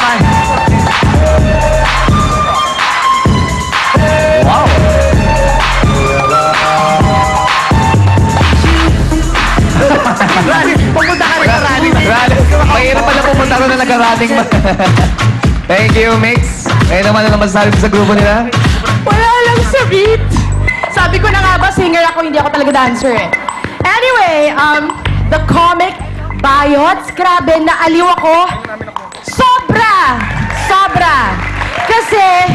naman. Wow. Pumunta ka rin sa running. Mahirap pala pumunta ko na nag-running. Thank you, Mix. Ngayon naman ano masasabi mo sa grupo nila? Wala lang sa beat. Sabi ko na nga ba, singer ako, hindi ako talaga dancer eh. Anyway, the comic Bayots, grabe, naaliw ako. Sobra! Sobra! Kasi,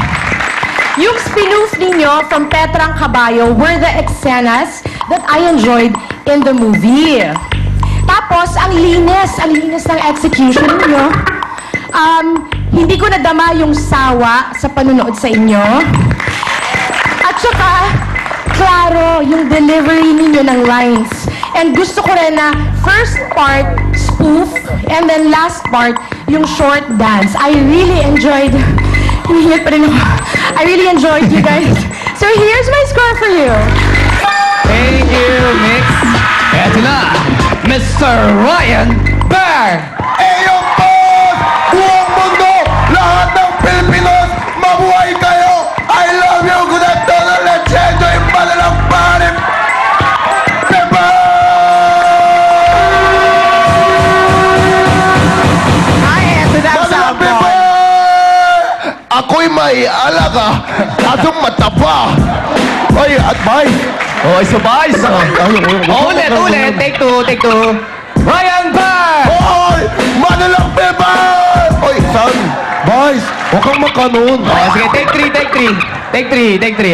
yung spin-off ninyo from Petrang Caballo were the excenas that I enjoyed in the movie. Tapos, ang linis ng execution ninyo. Hindi ko nadama yung sawa sa panunood sa inyo. At saka, klaro yung delivery ninyo ng lines. And gusto ko rin na first part, spoof, and then last part, yung short dance. I really enjoyed, hihit pa rin ako. I really enjoyed you guys. So here's my score for you. Thank you, Mix. Eto na, Mr. Ryan Bear. Eyong boss! Buong mundo! Lahat ng Pilipinos! Mabuhay kayo! I love you! Good afternoon! Let's enjoy Malalang Parim! Pepe! Ay, eto na ang Malalang sample. Pepe! Ako'y may alaga at yung matapa. Ay, at may. Oh, sabay. Ulit. Take two. Ryan Bear. Hoy! Malalang Pepe! Oy, son! Boys, huwag kang makanon. Oh, sige, take three.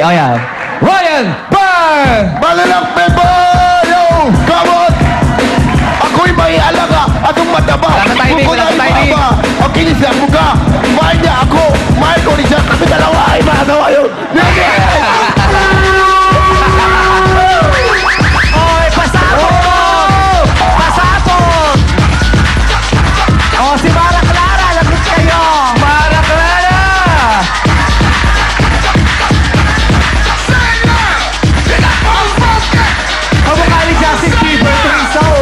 Oh, yan. Ryan Bear. Malalang Pepe! Yo! Come on! Ako'y may alaga at yung mataba. Wala ka timing, wala ka timing. Ang kinis na buka. Mahal niya ako. Mahal ko rin siya. Kami dalawa ay makagawa yun. Oy, pasabog! Pasabog! Oh, si Mara Clara, labit kayo! Mara Clara. Kamukha ni Justin Bieber ito isa, oh.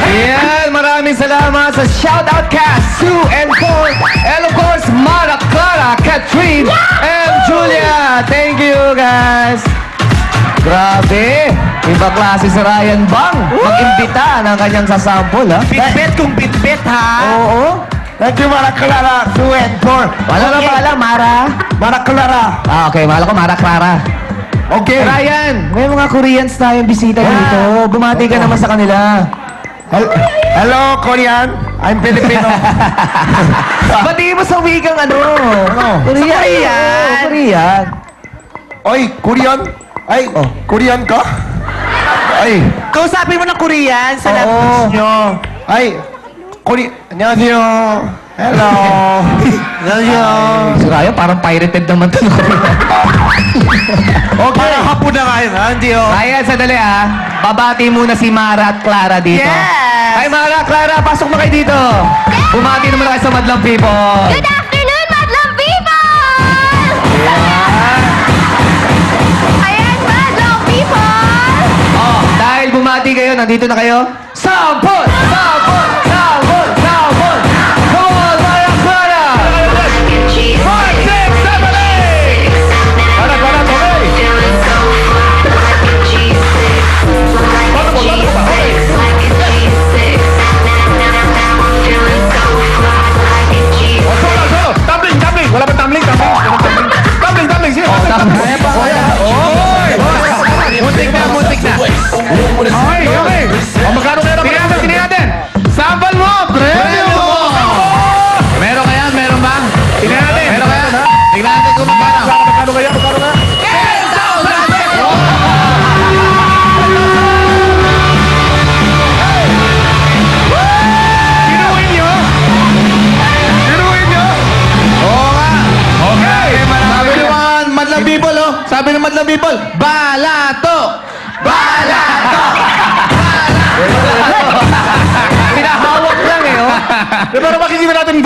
Ayan, maraming salamat sa shoutout cast, Sue and Paul, and of course, Mara Clara, Catherine, and Julia. Thank you, guys. Grabe, iba klase si Ryan Bang. Mag-imbita ng kanyang sasample, ha? Bitbit kung bitbit, ha? Oo. Thank you, Mara Clara. Suwen, Thor. Wala na pala, Mara. Mara Clara. Ah, okay, mahal ko, Mara Clara. Okay. Ryan, may mga Koreans tayong bisita dito. Bumati ka naman sa kanila. Hello, Korean. I'm Filipino. Batiin mo sa wikang ano? Korean. Sa Korean. Oo, Korean. Oy, Korean? Ay, Korean ka? Ay, Kausapin mo ng Korean sa Oo. language nyo. ay, 안녕하세요. Hello. 안녕하세요. Si Ryan, parang pirated naman ito. Parang hapon na kayo, ha? Hindi, oh. Ryan, sandali ah. Babati muna si Mara at Clara dito. Yes! Ay, Mara, Clara, pasok na kayo dito. Bumati naman kayo sa Madlang People. Good afternoon, Madlang people! Ayan, Madlang people! Oh, dahil bumati kayo, nandito na kayo. Sampol! Come on, Mara, Clara! 5, 6, 7, 8! Clara, okay. Solo. Tumbling. Wala ba tumbling? Tumbling. Sige. Oh, tama. Oy! Muntik na. Okay. Oh, magkano pera? Tingnan natin.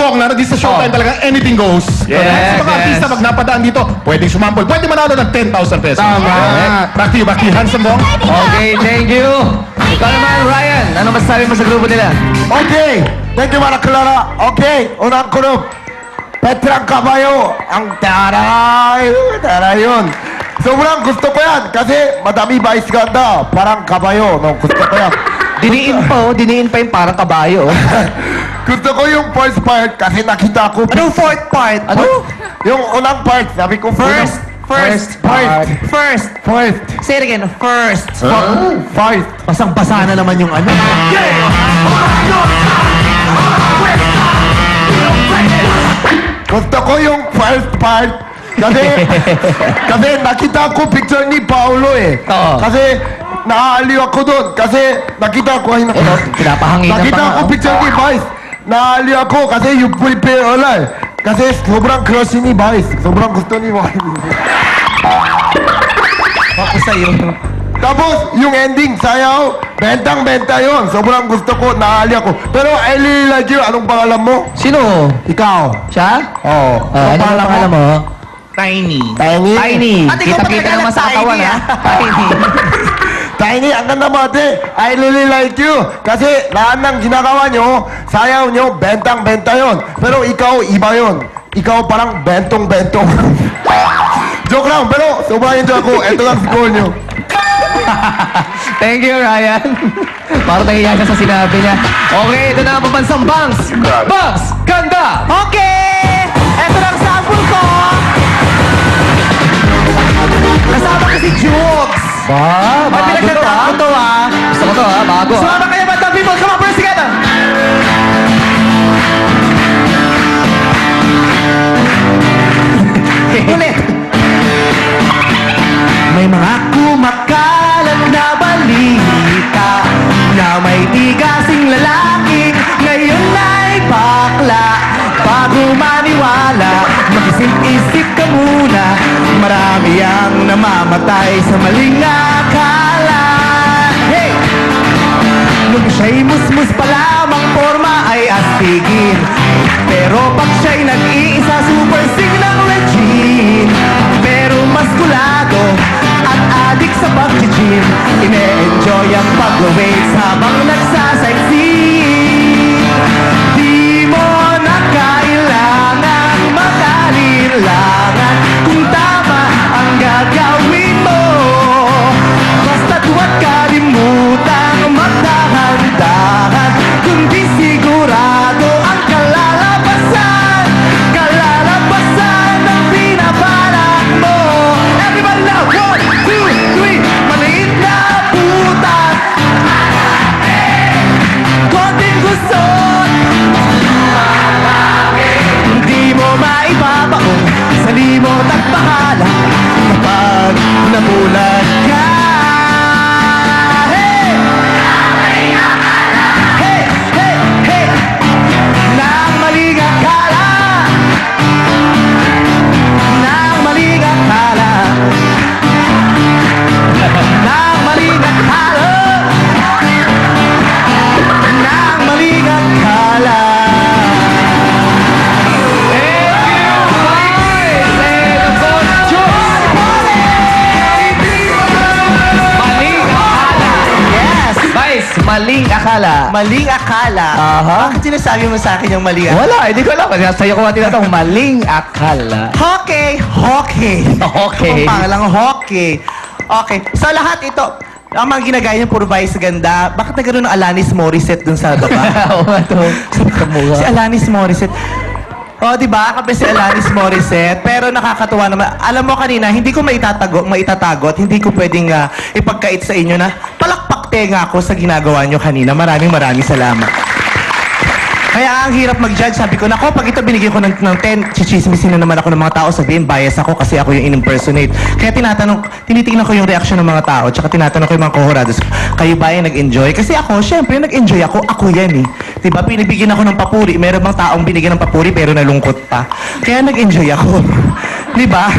long, lalo di sa showtime talagang anything goes. Yes, Sa mga yes. artista, pag napadaan dito, pwedeng sumampol, pwede manalo ng 10,000 pesos. Tama. Back to you, handsome bong. Okay, thank you. Ikaw naman, Ryan. Ano masasabi mo sa grupo nila? Okay, thank you, Mara Clara. Okay, unang group. Petrang Caballo, ang taray yun. Sobrang gusto ko yan kasi madami vice ganda. Parang kabayo, no? Gusto ko yan. Diniin pa yung parang kabayo. Gusto ko yung first part kasi nakita ko. Anong fourth part? Ano? Yung unang part, sabi ko First part. First. First. Say it again. First. First. Basang-basa na naman yung ano. Gusto ko yung first part kasi nakita ko picture ni Paolo eh. Oo. Kasi naaaliw ako doon kasi nakita ko Pinapahanginan pa nakita nga, ko oh. picture ni Vice. Naaaliw ako kasi you prepare online. Kasi sobrang crush ni Vice. Sobrang gusto ni Vice. Ako sa'yo. Tapos, yung ending, sayaw, bentang-benta yun. Sobrang gusto ko, naali ako. Pero I really like you. Anong pangalan mo? Sino? Ikaw. Siya? Oo. Ano ang pangalan mo? Tiny. Tiny. Tiny. Ate, ikaw Kita-kita pa naman sa Tiny, katawan, ha? Tiny. Tiny, ang ganda mo ate. I really like you. Kasi lahat ng ginagawa nyo, sayaw nyo, bentang-benta yun. Pero ikaw, iba yun. Ikaw parang bentong-bentong. Joke lang, pero sobrang enjoy ako. Ito lang score nyo. Thank you, Ryan. Parang nahiya siya sa sinabi niya. Okay, ito na ang pabansang Bangs. Bangs! Ganda! Okay! Eto na ang sample ko. Kasama ko si Jukes. Ba, May bago to, ha? pinagdadaan ko to, ah. Gusto ko to, ha? Bago, ha? Sumama kayo, Bandang People. Come on, press together. Ulit. May mga kumakalat na balita na may tigasing lalaki ngayon ay bakla. Bago maniwala, mag-isip-isip ka muna. Marami ang namamatay sa maling akala. Hey! Nung siya'y musmus pa lamang, forma ay astigin. Pero pag siya'y nag-iisa, super sing ng regime. Pero mas kulado at adik sa pag-gym. Ine-enjoy ang pag-weights habang nagsasightseeing. Di mo na kailangan mag-alilangan kung tama ang gagawin mo. Basta't huwag kalimutang magdahan-dahan, kundi sigurado ang kalalabasan. Kalalabasan ng binabalak mo. Everybody now, 1, 2, 3. Maliit na butas, konting gusot, hindi mo maibabaon sa limot at bahala kapag namulat ka. Hey! Hey! Hey! Hey! Nang maling akala, nang maling akala, nang maling akala, nang maling akala. Maling akala. Yes! Vice, maling akala. Maling akala. Aha. Bakit sinasabi mo sa akin yung mali akala? Wala, hindi ko alam. Kasi sa'yo ko tinatong maling akala. Hockey! Hockey! Okay. Ang pangalang hockey. Okay. So lahat ito, ang mga ginagaya niyo puro vice ganda. Bakit nagkaroon ng Alanis Morissette dun sa baba? Oo nga to. Si Alanis Morissette. Oh, di ba? Kape si Alanis Morissette. Pero nakakatuwa naman. Alam mo kanina, hindi ko maitatago at hindi ko pwedeng ipagkait sa inyo na palakpak tenga ako sa ginagawa nyo kanina. Maraming salamat. Kaya ang hirap mag-judge. Sabi ko, nako, pag ito binigyan ko ng 10, chichismisin na naman ako ng mga tao. Sabihin, bias ako kasi ako yung in-impersonate. Kaya tinitingnan ko yung reaction ng mga tao. Tsaka tinatanong ko yung mga kohurados, kayo ba ay nag-enjoy? Kasi ako, syempre, nag-enjoy ako. Ako yan eh. Diba, pinibigyan ako ng papuri. Meron bang taong binigyan ng papuri pero nalungkot pa. Kaya nag-enjoy ako. Di ba?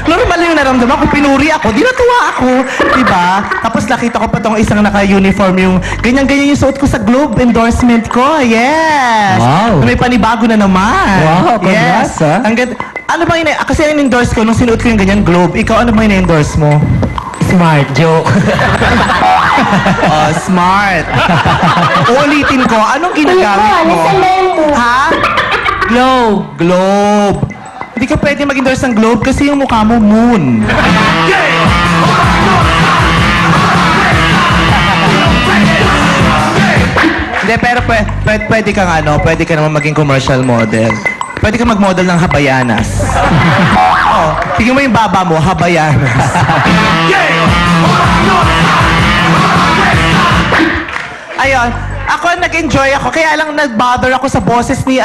Normal yung naramdaman ko. Pinuri ako. Di natuwa ako. Di ba? Tapos nakita ko pa tong isang naka-uniform yung ganyan-ganyan yung suot ko sa Globe endorsement ko. Yes! Wow. May panibago na naman. Wow, congrats, yes. ha? Ang ganda. Ano ba yun? Kasi yung endorse ko, nung sinuot ko yung ganyan Globe, ikaw ano ba yung endorse mo? Smart joke. Oh, smart. Uulitin ko, anong ginagamit mo? Ha? Glow. Globe. Hindi ka pwede mag-endorse ng Globe kasi yung mukha mo moon. Hindi, pero pwede kang pwede ka naman maging commercial model. Pwede ka mag-model ng Habayanas. Oh, tingnan mo yung baba mo, Habayanas. Ayun, ako nag-enjoy ako, kaya lang nag-bother ako sa boses ni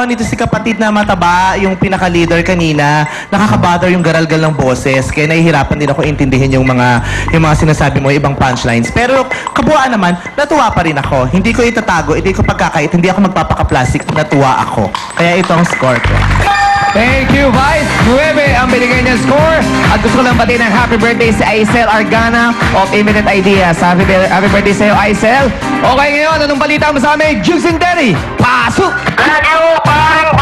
nito si kapatid na mataba, yung pinaka-leader kanina. Nakaka-bother yung garalgal ng boses, kaya nahihirapan din ako intindihin yung mga sinasabi mo, ibang punchlines. Pero kabuuan naman, natuwa pa rin ako. Hindi ko itatago, hindi ko pagkakait, hindi ako magpapaka-plastic, natuwa ako. Kaya ito ang score ko. Thank you, Vice. 9 ang binigay niyang score. At gusto ko lang batiin ng happy birthday si Aisel Argana of Imminent Ideas. Happy birthday sa'yo, Aisel. Okay, ngayon, anong balita mo sa amin? Juice and Derry, pasok! Thank you, parang